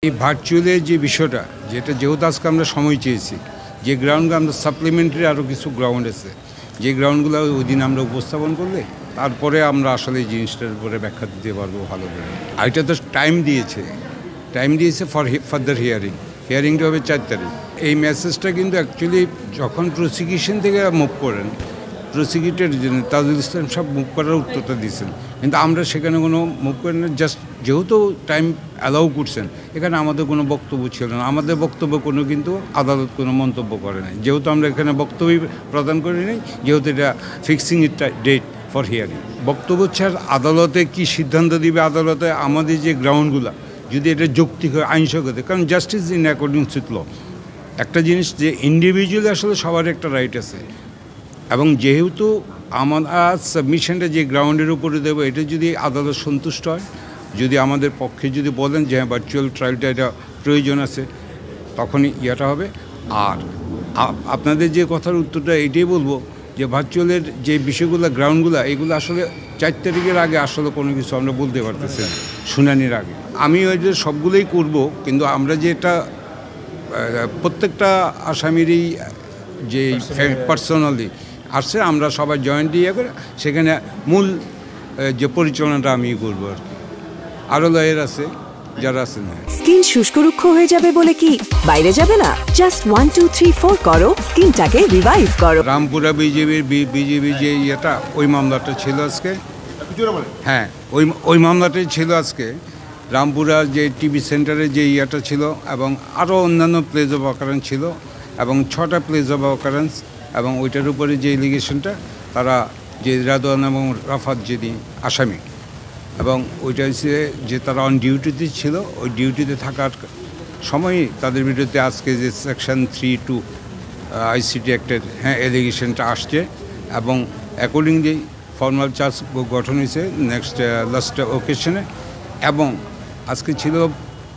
এই ভার্চুয়ালের যে বিষয়টা যেটা যেহেতু আজকে আমরা সময় চেয়েছি যে গ্রাউন্ডে আমরা সাপ্লিমেন্টারি আরও কিছু গ্রাউন্ড আছে যে গ্রাউন্ডগুলো ওই দিন আমরা উপস্থাপন করলে তারপরে আমরা আসলে এই জিনিসটার উপরে ব্যাখ্যা দিতে পারবো ভালো করে। আর এটা তো টাইম দিয়েছে ফর ফার্দার হিয়ারিংটা হবে 4 তারিখ। এই মেসেজটা কিন্তু অ্যাকচুয়ালি যখন প্রসিকিউশন থেকে মুভ করেন প্রসিকিউটর তাজুল ইসলাম সব মুভ করার উত্তরটা দিয়েছেন, কিন্তু আমরা সেখানে কোনো মুভ করি না। জাস্ট যেহেতু টাইম অ্যালাউ করছেন এখানে আমাদের কোনো বক্তব্য ছিল না। আমাদের বক্তব্য কোনো কিন্তু আদালত কোনো মন্তব্য করে নাই, যেহেতু আমরা এখানে বক্তব্য প্রদান করি নাই, যেহেতু এটা fixing it date for hearing. বক্তব্য ছাড় আদালতে কি সিদ্ধান্ত দিবে, আদালতে আমাদের যে গ্রাউন্ডগুলো যদি এটা যৌক্তিক হয় আইনসঙ্গত, কারণ justice in accordance with law. একটা জিনিস যে ইন্ডিভিজুয়ালি আসলে সবার একটা রাইট আছে, এবং যেহেতু আমার সাবমিশনটা যে গ্রাউন্ডের উপরে দেবো এটা যদি আদালত সন্তুষ্ট হয়, যদি আমাদের পক্ষে যদি বলেন যে হ্যাঁ ভার্চুয়াল ট্রায়ালটা এটা প্রয়োজন আছে, তখনই ইয়েটা হবে। আর আপনাদের যে কথার উত্তরটা এটাই বলবো যে ভার্চুয়ালের যে বিষয়গুলো গ্রাউন্ডগুলো এগুলো আসলে 4 তারিখের আগে আসলে কোনো কিছু আমরা বলতে পারতেছি না শুনানির আগে। আমি ওই যে সবগুলোই করব, কিন্তু আমরা যে এটা প্রত্যেকটা আসামিরই যে পার্সোনালি আসছে আমরা সবাই জয়েন্ট দিয়ে করে সেখানে মূল যে পরিচালনাটা আমি করবো আর কি। আরও লয়ের আছে যারা আছেন। স্কিন শুষ্ক রুক্ষ হয়ে যাবে বলে কি বাইরে যাবে না? জাস্ট 1 2 3 4 করো, স্কিনটাকে রিভাইভ করো। রামপুরা বিজেপি যে ইয়েটা ওই মামলাটা ছিল আজকে, হ্যাঁ ওই মামলাটাই ছিল আজকে। রামপুরা যে টিভি সেন্টারে যে ইয়েটা ছিল এবং আরও অন্যান্য প্লেস অফ অকারেন্স ছিল এবং 6টা প্লেস অফ অকারেন্স, এবং ওইটার উপরে যে এলিগেশনটা তারা যে রাদওয়ান এবং রাফাত যিনি আসামি, এবং ওইটা হচ্ছে যে তারা অন ডিউটিতে ছিল, ওই ডিউটিতে থাকার সময়ই তাদের বিরুদ্ধে আজকে যে সেকশন 3(2) ICT অ্যাক্টের এলিগেশনটা আসছে, এবং অ্যাকর্ডিংলি ফর্মাল চার্জ গঠন হয়েছে লাস্ট ওকেশনে। এবং আজকে ছিল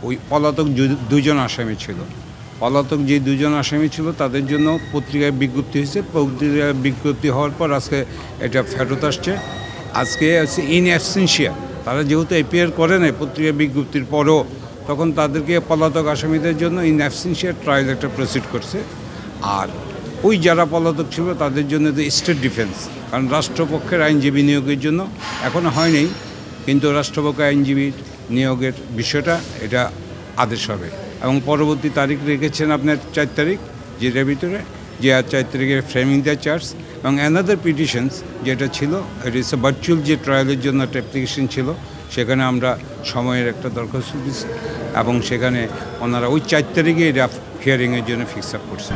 ওই পলাতক 2জন আসামি ছিল, পলাতক যে 2জন আসামি ছিল তাদের জন্য পত্রিকায় বিজ্ঞপ্তি হয়েছে। পত্রিকায় বিজ্ঞপ্তি হওয়ার পর আজকে এটা ফেরত আসছে। আজকে হচ্ছে ইন অ্যাবসেন্সিয়া, তারা যেহেতু এপিআর করে নাই পত্রিকা বিজ্ঞপ্তির পরও, তখন তাদেরকে পলাতক আসামিদের জন্য ইন অ্যাবসেন্সিয়া ট্রায়াল একটা প্রসিড করছে। আর ওই যারা পলাতক ছিল তাদের জন্য তো স্টেট ডিফেন্স, কারণ রাষ্ট্রপক্ষের আইনজীবী নিয়োগের জন্য এখনও হয়নি, কিন্তু রাষ্ট্রপক্ষের আইনজীবী নিয়োগের বিষয়টা এটা আদেশ হবে, এবং পরবর্তী তারিখ রেখেছেন আপনার 4 তারিখ, যেটার ভিতরে যে 4 তারিখে ফ্রেমিং দ্য চার্জ এবং অ্যানাদার পিটিশনস যেটা ছিল এটা হচ্ছে ভার্চুয়াল যে ট্রায়ালের জন্য একটা অ্যাপ্লিকেশন ছিল, সেখানে আমরা সময়ের একটা দরখাস্ত দিচ্ছি এবং সেখানে ওনারা ওই 4 তারিখে এটা হিয়ারিংয়ের জন্য ফিক্স আপ করছে।